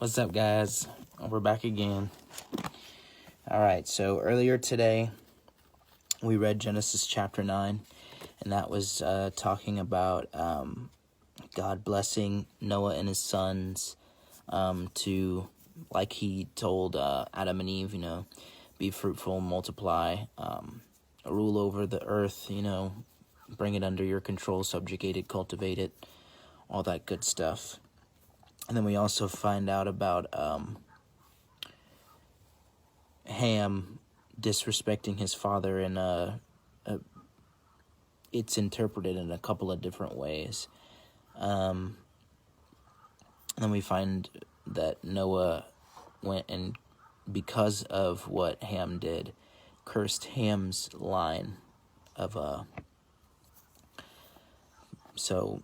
What's up, guys? We're back again. Alright, so earlier today, we read Genesis chapter 9, and that was talking about God blessing Noah and his sons to, like he told Adam and Eve, be fruitful, multiply, rule over the earth, bring it under your control, subjugate it, cultivate it, all that good stuff. And then we also find out about Ham disrespecting his father, and it's interpreted in a couple of different ways. And then we find that Noah went and, because of what Ham did, cursed Ham's line of so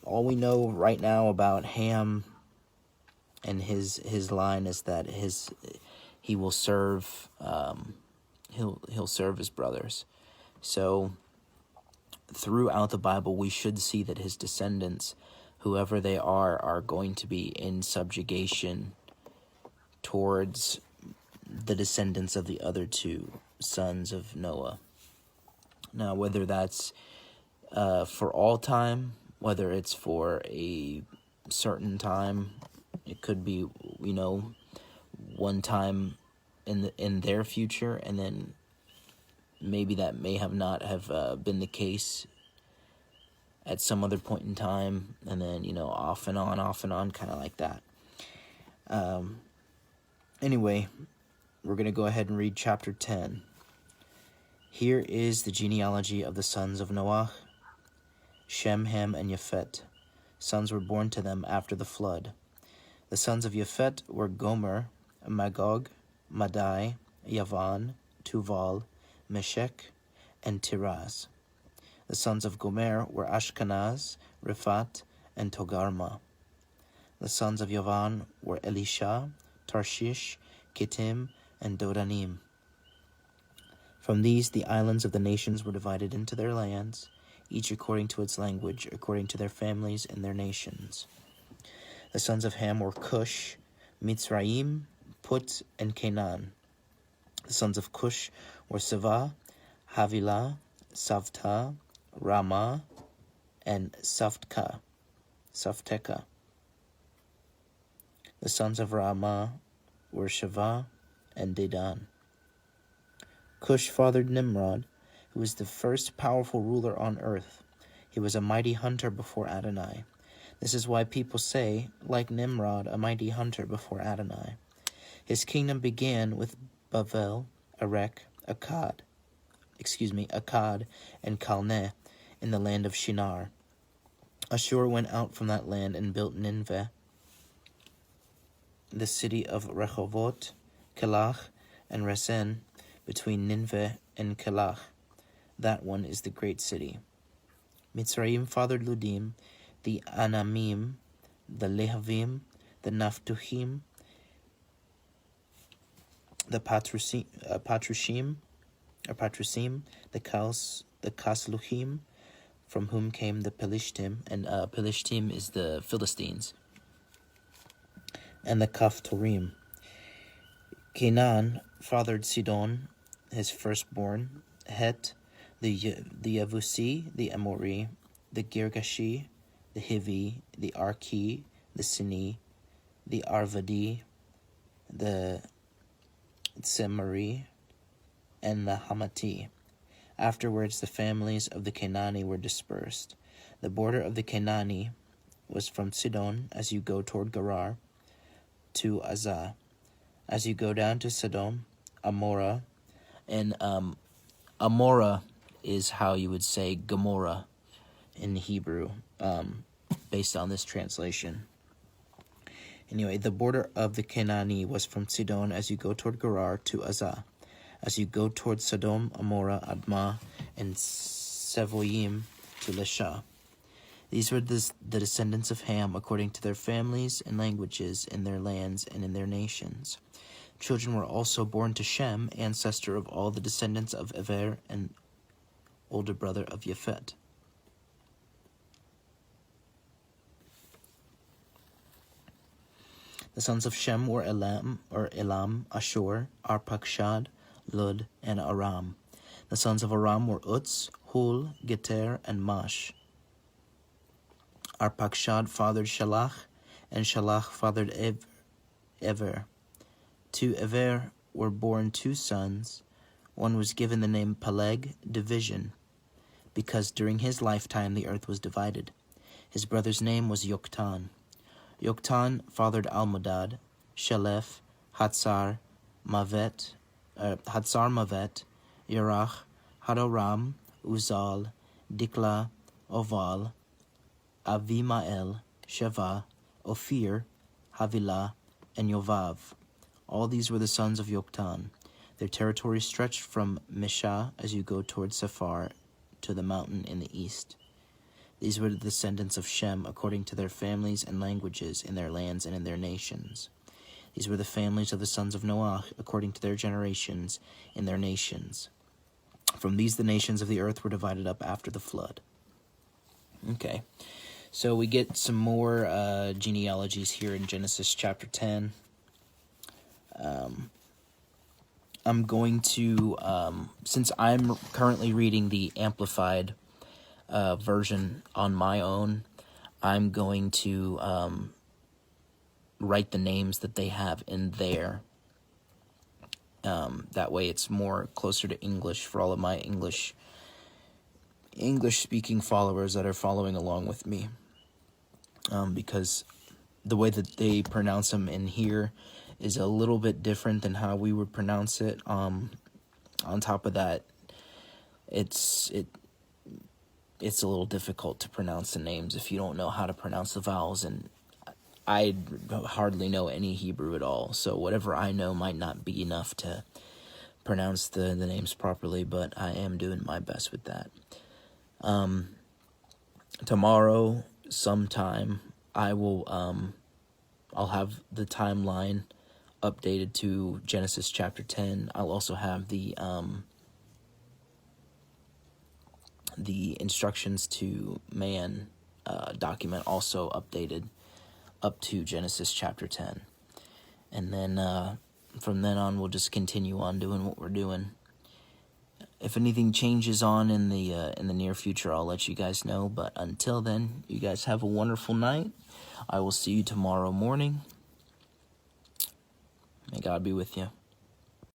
all we know right now about Ham and his line is that he will serve he'll serve his brothers. So throughout the Bible, we should see that his descendants, whoever they are going to be in subjugation towards the descendants of the other two sons of Noah. Now, whether that's for all time, whether it's for a certain time, it could be, one time in their future, and then maybe that may have not have been the case at some other point in time, and then, off and on, kind of like that. Anyway, we're going to go ahead and read chapter 10. Here is the genealogy of the sons of Noah. Shem, Ham, and Yefet. Sons were born to them after the flood. The sons of Yefet were Gomer, Magog, Madai, Yavan, Tuval, Meshech, and Tiraz. The sons of Gomer were Ashkenaz, Riphat, and Togarma. The sons of Yavan were Elisha, Tarshish, Kittim, and Dodanim. From these the islands of the nations were divided into their lands, each according to its language, according to their families and their nations. The sons of Ham were Cush, Mitzrayim, Put, and Canaan. The sons of Cush were Seva, Havilah, Savta, Ramah, and Safteka. The sons of Ramah were Sheva and Dedan. Cush fathered Nimrod, who was the first powerful ruler on earth. He was a mighty hunter before Adonai. This is why people say, like Nimrod, a mighty hunter before Adonai. His kingdom began with Bavel, Erech, Akkad, and Calneh in the land of Shinar. Ashur went out from that land and built Nineveh, the city of Rehovot, Kelach, and Resen, between Nineveh and Kelach. That one is the great city. Mitzrayim fathered Ludim, the Anamim, the Lehavim, the Naphtuhim, the Patrusim, the Kasluhim, from whom came the Pelishtim, and Pelishtim is the Philistines, and the Kaphtorim. Canaan fathered Sidon, his firstborn, Het, the Yevusi, the Amori, the Girgashi, the Hivi, the Arki, the Sini, the Arvadi, the Tsemari, and the Hamati. Afterwards, the families of the Canaani were dispersed. The border of the Canaani was from Sidon, as you go toward Gerar, to Azah. As you go down to Sodom, Amorah, and Amorah is how you would say Gomorrah in Hebrew, based on this translation. Anyway, the border of the Canaani was from Sidon as you go toward Gerar to Azah. As you go toward Sodom, Amorah, Admah, and Seboyim to Lesha. These were the descendants of Ham according to their families and languages, in their lands and in their nations. Children were also born to Shem, ancestor of all the descendants of Ever and older brother of Yefet. The sons of Shem were Elam, Ashur, Arpachshad, Lud, and Aram. The sons of Aram were Uz, Hul, Geter, and Mash. Arpachshad fathered Shalach, and Shalach fathered Ever. To Ever were born 2 sons. One was given the name Peleg, division, because during his lifetime the earth was divided. His brother's name was Yoktan. Yoktan fathered Almodad, Shelef, Hatzar, Mavet, Yerach, Hadoram, Uzal, Dikla, Oval, Avimael, Sheva, Ophir, Havilah, and Yovav. All these were the sons of Yoktan. Their territory stretched from Mishah as you go toward Sephar to the mountain in the east. These were the descendants of Shem according to their families and languages in their lands and in their nations. These were the families of the sons of Noah according to their generations in their nations. From these the nations of the earth were divided up after the flood. Okay, so we get some more genealogies here in Genesis chapter 10. I'm going to, since I'm currently reading the Amplified version on my own, I'm going to write the names that they have in there. That way it's more closer to English for all of my English-speaking followers that are following along with me. Because the way that they pronounce them in here is a little bit different than how we would pronounce it. On top of that, it's a little difficult to pronounce the names if you don't know how to pronounce the vowels, and I hardly know any Hebrew at all, so whatever I know might not be enough to pronounce the names properly, but I am doing my best with that. Tomorrow, sometime, I'll have the timeline updated to Genesis chapter 10. I'll also have the instructions to man document also updated up to Genesis chapter 10. And then from then on, we'll just continue on doing what we're doing. If anything changes on in the near future, I'll let you guys know. But until then, you guys have a wonderful night. I will see you tomorrow morning. May God be with you.